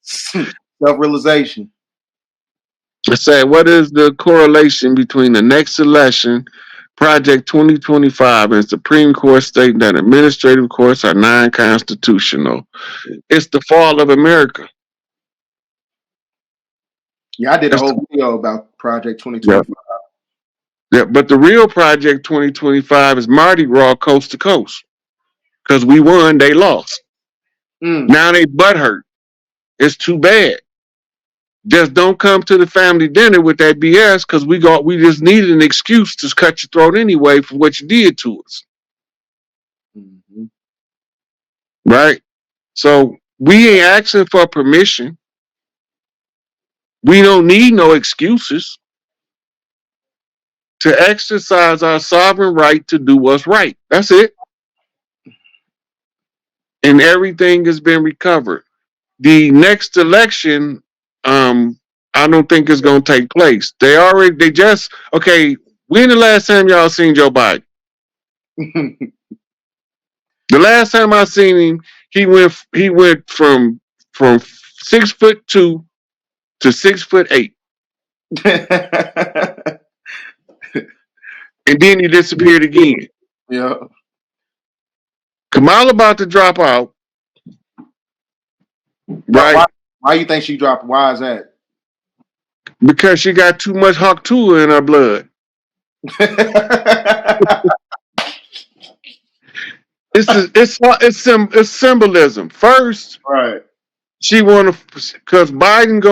Self-realization. It said, what is the correlation between the next election, Project 2025, and Supreme Court stating that administrative courts are non-constitutional? It's the fall of America. Yeah, I did a It's whole video about Project yeah, 2025. yeah. But the real Project 2025 is Mardi Gras coast to coast. Because we won, they lost. Mm. Now they butthurt. It's too bad. Just don't come to the family dinner with that BS because we just needed an excuse to cut your throat anyway for what you did to us. Mm-hmm. Right? So we ain't asking for permission. We don't need no excuses to exercise our sovereign right to do what's right. That's it. And everything has been recovered. The next election, I don't think is going to take place. Okay, when the last time y'all seen Joe Biden? The last time I seen him, he went from 6'2" to 6'8", and then he disappeared again. Yeah. Kamala about to drop out, Why, right? why, why you think she dropped? Why is that? Because she got too much Haktua in her blood. It's symbolism. First, Right. she want to, because Biden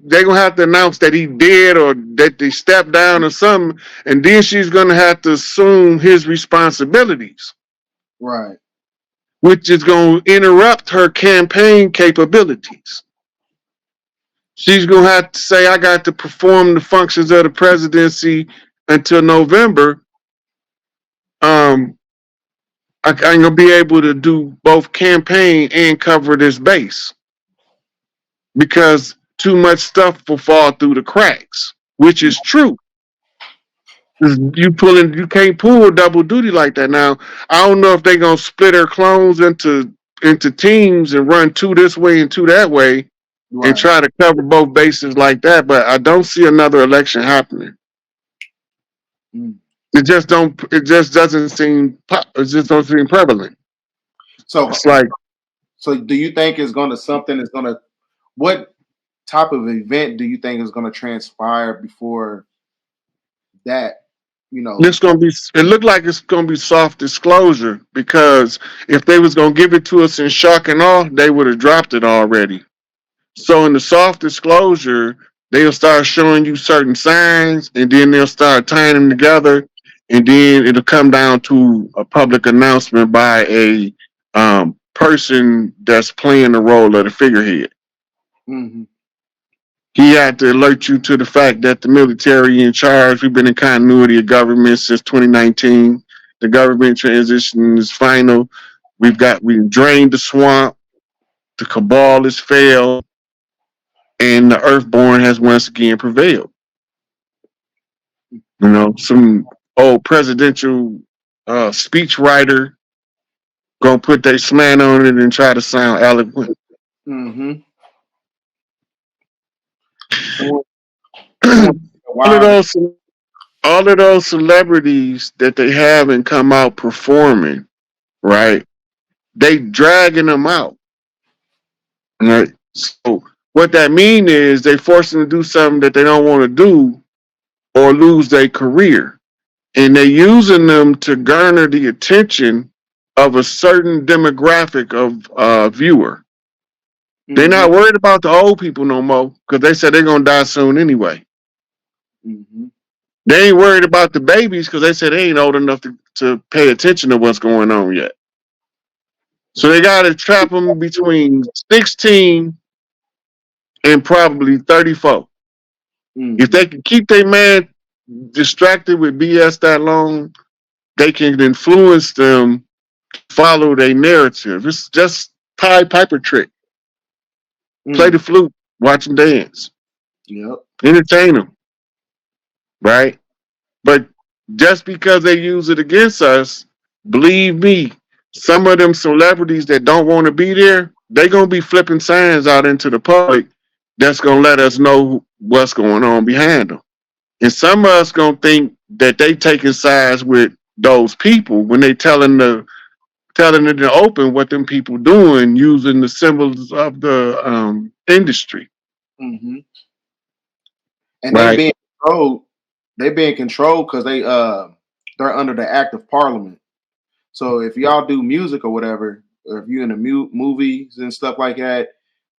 they're gonna have to announce that he dead or that they stepped down or something, and then she's gonna have to assume his responsibilities, Right. which is gonna interrupt her campaign capabilities. She's gonna have to say, "I got to perform the functions of the presidency until November." I'm gonna be able to do both campaign and cover this base because too much stuff will fall through the cracks, which is true. You can't pull double duty like that. Now, I don't know if they're gonna split her clones into teams and run two this way and two that way and Right. try to cover both bases like that. But I don't see another election happening. Mm. It just don't. It just doesn't seem. It just don't seem prevalent. So, It's like so do you think what type of event do you think is gonna transpire before that? You know. it's gonna be. It looked like it's gonna be soft disclosure because if they was gonna give it to us in shock and awe, they would have dropped it already. So in the soft disclosure, they'll start showing you certain signs, and then they'll start tying them together, and then it'll come down to a public announcement by a person that's playing the role of the figurehead. Mm-hmm. He had to alert you to the fact that the military in charge. We've been in continuity of government since 2019. The government transition is final. We've drained the swamp. The cabal has failed, and the Earthborn has once again prevailed. You know, some old presidential speech writer gonna put their slant on it and try to sound eloquent. Mm-hmm. all of Wow. those, all of those celebrities that they have and come out performing, right? They dragging them out, right? So what that mean is they force them to do something that they don't want to do or lose their career, and they're using them to garner the attention of a certain demographic of viewer. They're Mm-hmm. not worried about the old people no more because they said they're gonna die soon anyway. Mm-hmm. They ain't worried about the babies because they said they ain't old enough to pay attention to what's going on yet. So they got to trap them between 16 and probably 34. If Mm-hmm. they can keep their man distracted with BS that long, they can influence them to follow their narrative. It's just Pied Piper trick. Play Mm. the flute, watch them dance, Yep. entertain them, right? But just because they use it against us, believe me, some of them celebrities that don't want to be there, they gonna be flipping signs out into the public that's gonna let us know what's going on behind them. And some of us gonna think that they taking sides with those people when they telling it in the open what them people doing using the symbols of the industry, Hmm. And they right? being controlled. They being controlled because they're under the act of parliament. So if y'all do music or whatever, or if you're in the movies and stuff like that,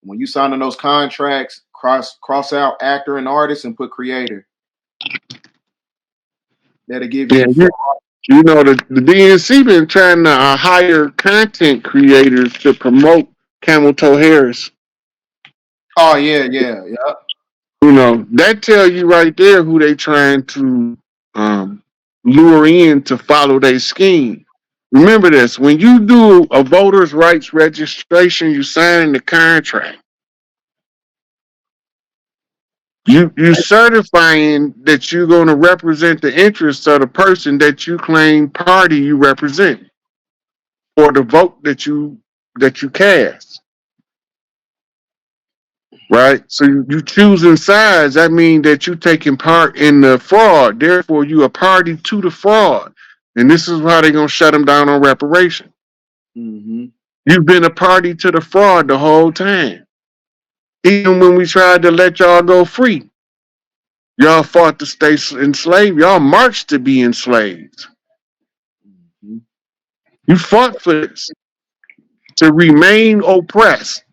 when you sign in those contracts, cross out actor and artist and put creator. That'll give Yeah, you you know the DNC been trying to hire content creators to promote camel toe hairs. oh yeah. You know that tell you right there who they trying to um, lure in to follow their scheme. Remember this: when you do a voters' rights registration, you sign the contract. You certifying that you're going to represent the interests of the person that you claim party you represent, or the vote that you cast, right? So you choosing sides. That means that you taking part in the fraud. Therefore, you a party to the fraud, and this is how they're gonna shut them down on reparation. Hmm. You've been a party to the fraud the whole time. Even when we tried to let y'all go free, y'all fought to stay enslaved. Y'all marched to be enslaved. Hmm. You fought for this to remain oppressed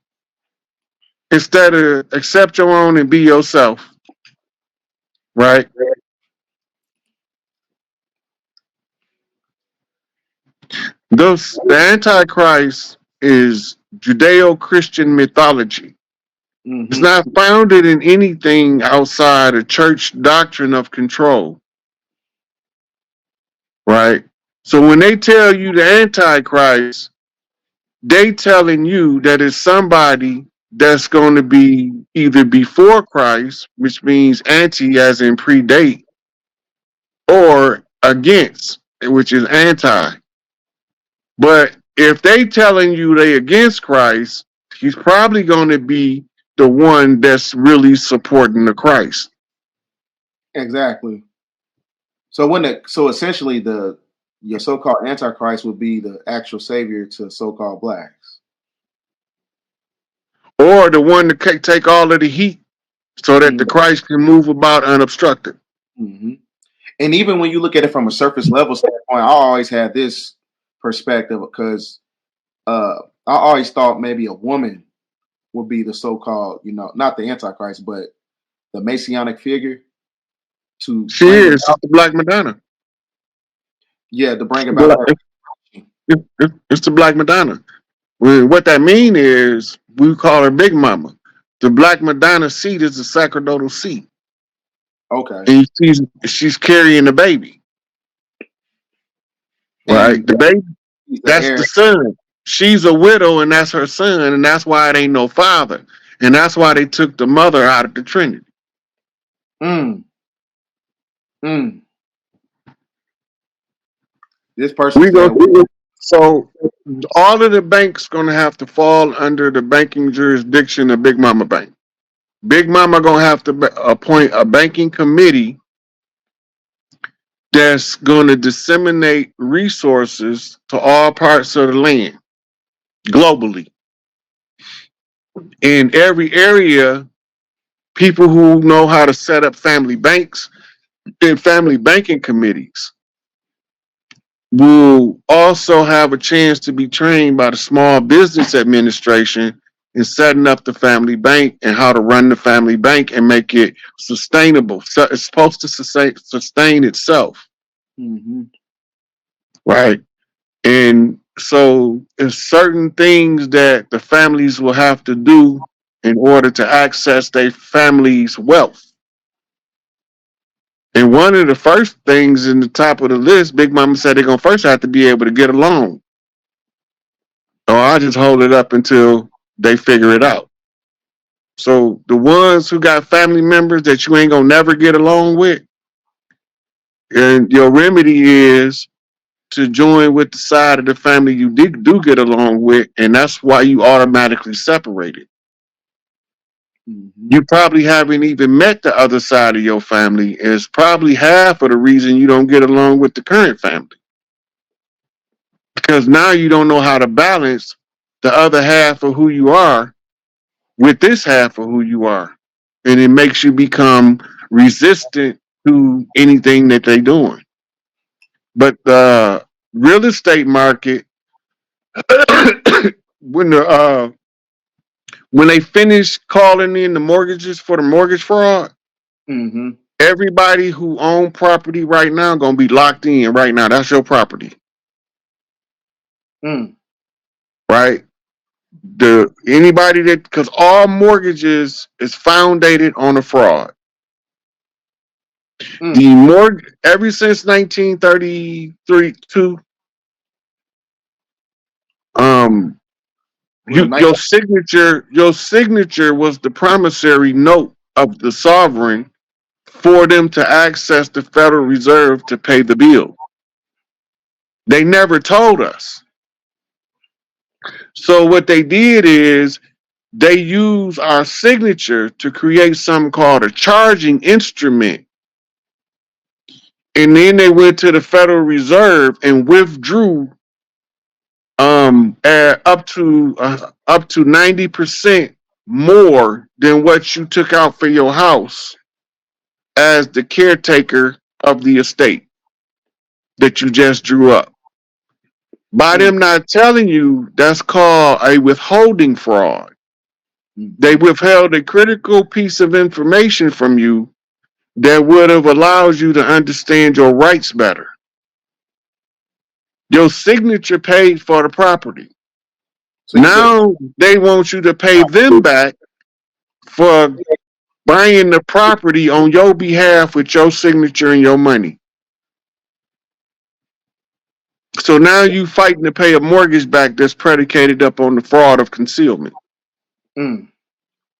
instead of accept your own and be yourself, right? The Antichrist is Judeo-Christian mythology. It's Hmm. not founded in anything outside a church doctrine of control, right? So when they tell you the Antichrist, they telling you that it's somebody that's going to be either before Christ, which means anti as in predate, or against, which is anti. But if they telling you they against Christ, he's probably going to be the one that's really supporting the Christ. Exactly. So so essentially the your so-called antichrist would be the actual savior to so-called blacks. Or the one to take all of the heat so that the Christ can move about unobstructed. Mm-hmm. And even when you look at it from a surface level standpoint, I always had this perspective because I always thought maybe a woman would be the so-called, not the antichrist, but the messianic figure to She bring is. about, It's the Black Madonna. yeah, to bring about that. It's the Black Madonna. What that mean is we call her Big Mama. The Black Madonna seat is the sacerdotal seat, Okay, and she's carrying the baby, right? and The baby, he's the that's heir. the son. She's a widow, and that's her son, and that's why it ain't no father, and that's why they took the mother out of the Trinity. Mm, mm. This person We go said, so all of the banks gonna have to fall under the banking jurisdiction of Big Mama Bank. Big Mama gonna have to appoint a banking committee that's gonna disseminate resources to all parts of the land globally. In every area, people who know how to set up family banks and family banking committees will also have a chance to be trained by the Small Business Administration in setting up the family bank and how to run the family bank and make it sustainable. So it's supposed to sustain itself, mm-hmm, right? And so there's certain things that the families will have to do in order to access their family's wealth. And one of the first things in the top of the list, Big Mama said they're gonna first have to be able to get a loan. Or I just hold it up until they figure it out. So the ones who got family members that you ain't gonna never get along with, and your remedy is to join with the side of the family you do get along with, and that's why you automatically separated. Mm-hmm. You probably haven't even met the other side of your family, and it's probably half of the reason you don't get along with the current family. Because now you don't know how to balance the other half of who you are with this half of who you are. And it makes you become resistant to anything that they're doing. But the real estate market, when the when they finish calling in the mortgages for the mortgage fraud, Mm-hmm. everybody who own property right now gonna be locked in right now. That's your property, Mm. right? The anybody that because all mortgages is founded on a fraud. Mm. The mortgage ever since 1933 two, um, Well, your signature was the promissory note of the sovereign for them to access the Federal Reserve to pay the bill. They never told us. So what they did is they use our signature to create something called a charging instrument. And then they went to the Federal Reserve and withdrew up to 90% more than what you took out for your house as the caretaker of the estate that you just drew up. By mm. them not telling you, that's called a withholding fraud. They Mm-hmm. withheld a critical piece of information from you that would have allowed you to understand your rights better. Your signature paid for the property. So you said, Now they want you to pay them back for buying the property on your behalf with your signature and your money. So now you fighting to pay a mortgage back that's predicated up on the fraud of concealment, mm.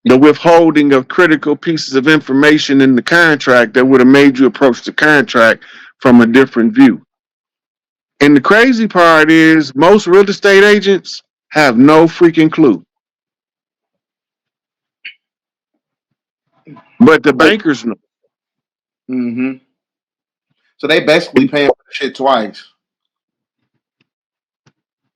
the withholding of critical pieces of information in the contract that would have made you approach the contract from a different view. And the crazy part is most real estate agents have no freaking clue. But the bankers know. Mm-hmm. So they basically paying for the shit twice.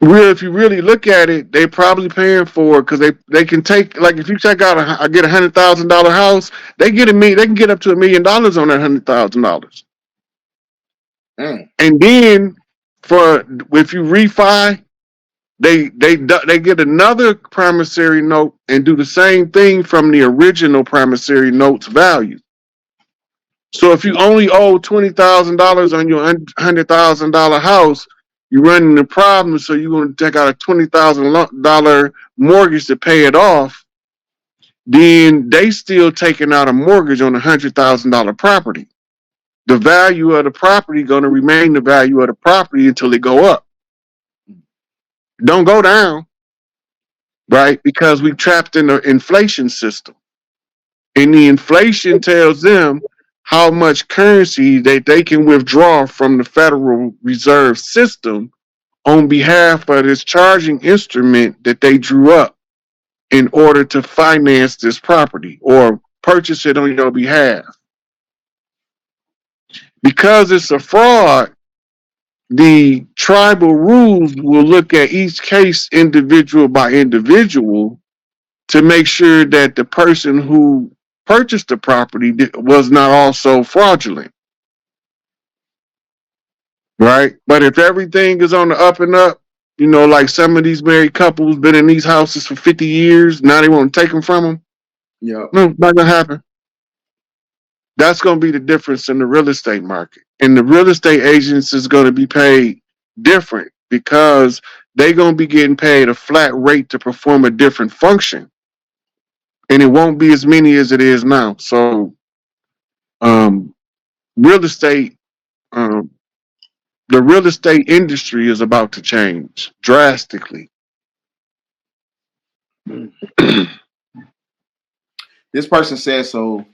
Real, if you really look at it, they probably paying for it because they can take like if you check out I get $100,000 house, they can get up to $1 million on that $100,000. Mm. And then for if you refi, they get another promissory note and do the same thing from the original promissory note's value. So if you only owe $20,000 on your $100,000 house, you're running the problem. So you're going to take out a $20,000 mortgage to pay it off. Then they still taking out a mortgage on a $100,000 property. The value of the property going to remain the value of the property until it go up. Don't go down, right? Because we trapped in the inflation system. And the inflation tells them how much currency that they can withdraw from the Federal Reserve System on behalf of this charging instrument that they drew up in order to finance this property or purchase it on your behalf. Because it's a fraud, the tribal rules will look at each case individual by individual to make sure that the person who purchased the property was not also fraudulent, right? But if everything is on the up and up, like some of these married couples been in these houses for 50 years, now they want to take them from them. Yep. No, not gonna happen. That's gonna be the difference in the real estate market, and the real estate agents is gonna be paid different because they're gonna be getting paid a flat rate to perform a different function, and it won't be as many as it is now. So um, real estate, um, the real estate industry is about to change drastically. Mm. This person says so.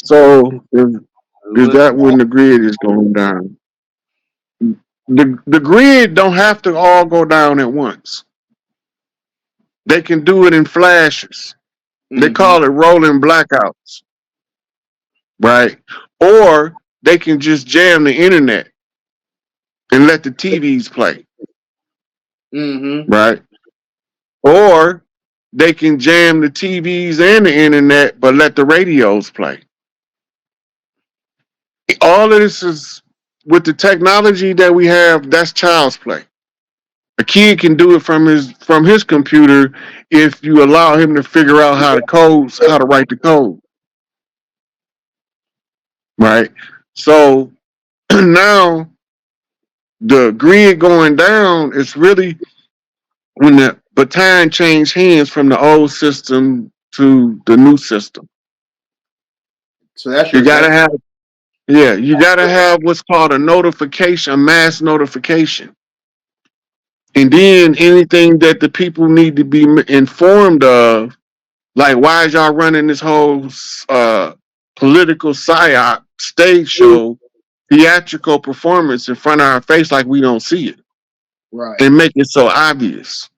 So is Look, that when the grid is going down? the grid don't have to all go down at once. They can do it in flashes. They Mm-hmm. call it rolling blackouts, right? Or they can just jam the internet and let the TVs play, Mm-hmm. right? Or they can jam the TVs and the internet, but let the radios play. All of this is with the technology that we have. That's child's play. A kid can do it from his computer if you allow him to figure out how to write the code, right? So now the grid going down is really when the baton changed hands from the old system to the new system. So that's You your gotta that's have Yeah, you gotta have what's called a notification, a mass notification. And then anything that the people need to be informed of, like why is y'all running this whole political psyop stage show, theatrical performance in front of our face like we don't see it right. and make it so obvious,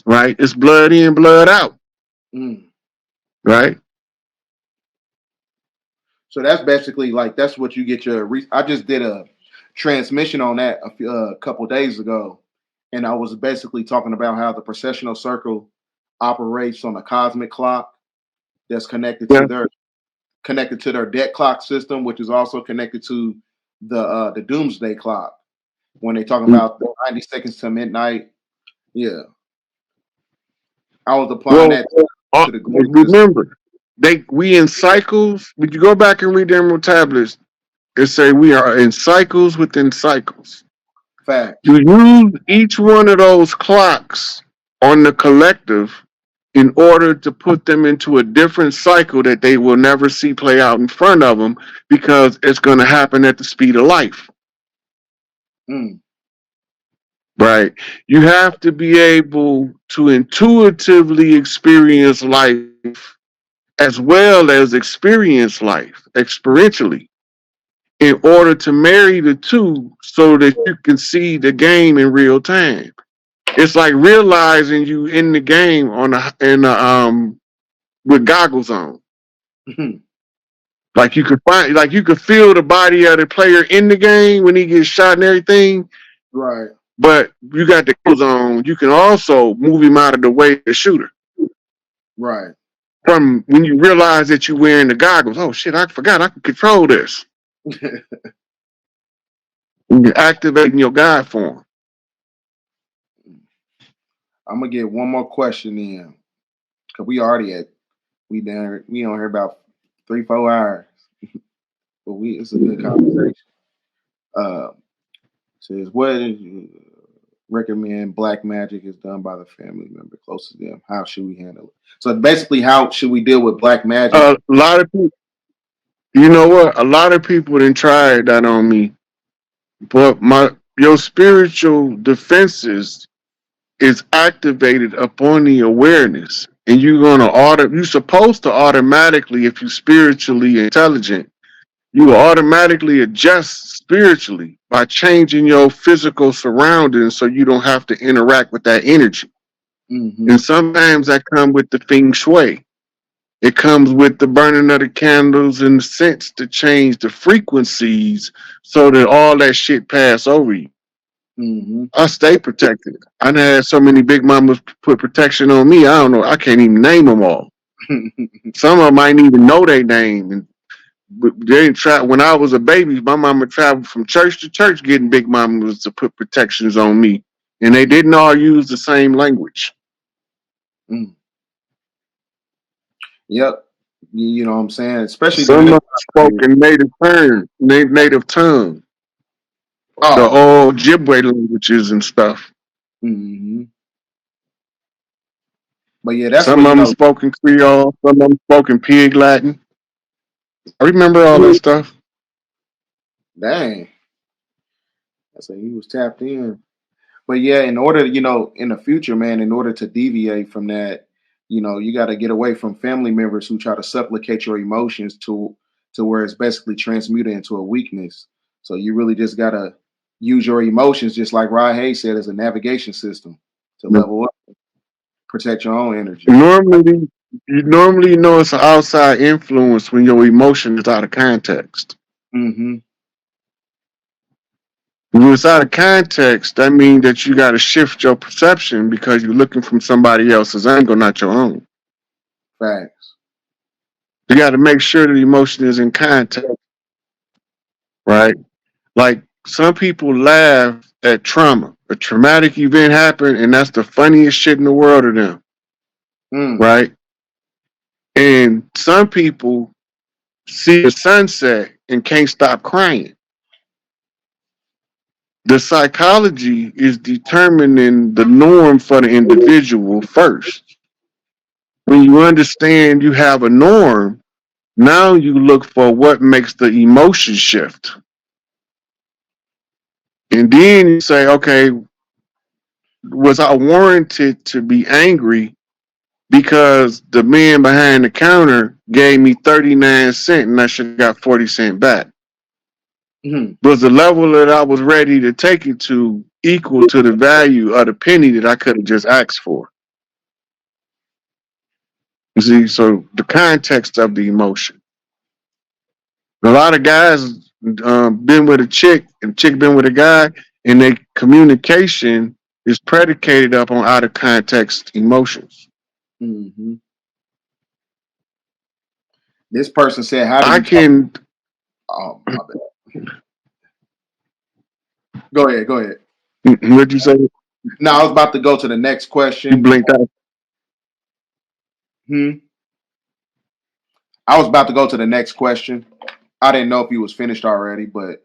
right? It's blood in, blood out, Mm. right? So that's basically like that's what you get your. I just did a transmission on that a couple days ago, and I was basically talking about how the processional circle operates on a cosmic clock that's Yeah. connected to their debt clock system, which is also connected to the doomsday clock. When they talking about the 90 seconds to midnight, yeah, I was applying Well, that to the grid system. remember, we in cycles. When you go back and read the Emerald Tablets, it say we are in cycles within cycles. Facts. You use each one of those clocks on the collective in order to put them into a different cycle that they will never see play out in front of them because it's going to happen at the speed of life. Mm. Right? You have to be able to intuitively experience life as well as experience life experientially in order to marry the two so that you can see the game in real time. It's like realizing you in the game with goggles on. Like you could feel the body of the player in the game when he gets shot and everything, Right. but you got the goggles on. You can also move him out of the way of the shooter. Right. From when you realize that you're wearing the goggles, oh shit, I forgot I can control this. And you're activating your God form. I'm gonna get one more question in because we already at we on here about 3-4 hours, but we it's a good conversation. Uh, says what is recommend black magic is done by the family member closest to them. How should we handle it? So basically, how should we deal with black magic? A lot of people, you know what? A lot of people didn't try that on me, but your spiritual defenses is activated upon the awareness, and you're supposed to automatically, if you're spiritually intelligent, you will automatically adjust spiritually by changing your physical surroundings so you don't have to interact with that energy. Mm-hmm. And sometimes that comes with the feng shui. It comes with the burning of the candles and the scents to change the frequencies so that all that shit pass over you. Mm-hmm. I stay protected. I done had so many big mamas put protection on me. I don't know. I can't even name them all. Some of them might even know their name. And they didn't try. When I was a baby, my mama traveled from church to church getting big mamas to put protections on me, and they didn't all use the same language. Mm. Yep. You know what I'm saying? Especially the Some of new. them spoke in native tongue, the Oh. old Ojibwe languages and stuff. Mm-hmm. But yeah, that's Some what of them spoke in Creole. Some of them spoke in Pig Latin. I remember all that stuff. Dang. I said he was tapped in. But yeah, in order, in the future, man, in order to deviate from that, you got to get away from family members who try to supplicate your emotions to where it's basically transmuted into a weakness. So you really just gotta, use your emotions, just like Rod Hayes said, as a navigation system to level up, protect your own energy. Normally, you normally know it's an outside influence when your emotion is out of context. Mm-hmm. When it's out of context, that means that you got to shift your perception because you're looking from somebody else's angle, not your own. Facts. You got to make sure the emotion is in context, right? Like some people laugh at trauma. A traumatic event happened, and that's the funniest shit in the world to them, right? And some people see the sunset and can't stop crying. The psychology is determining the norm for the individual first. When you understand you have a norm, now you look for what makes the emotion shift. And then you say, okay, was I warranted to be angry because the man behind the counter gave me 39 cents and I should have got 40 cents back? Was the level that I was ready to take it to equal to the value of the penny that I could have just asked for? You see, so the context of the emotion. A lot of guys been with a chick, and chick been with a guy, and their communication is predicated up on out of context emotions. Mm-hmm. This person said, "How do I you?" can. Oh, my bad. Go ahead. Go ahead. What'd you say? No, I was about to go to the next You question. blinked out. I was about to go to the next question. I didn't know if you was finished already, but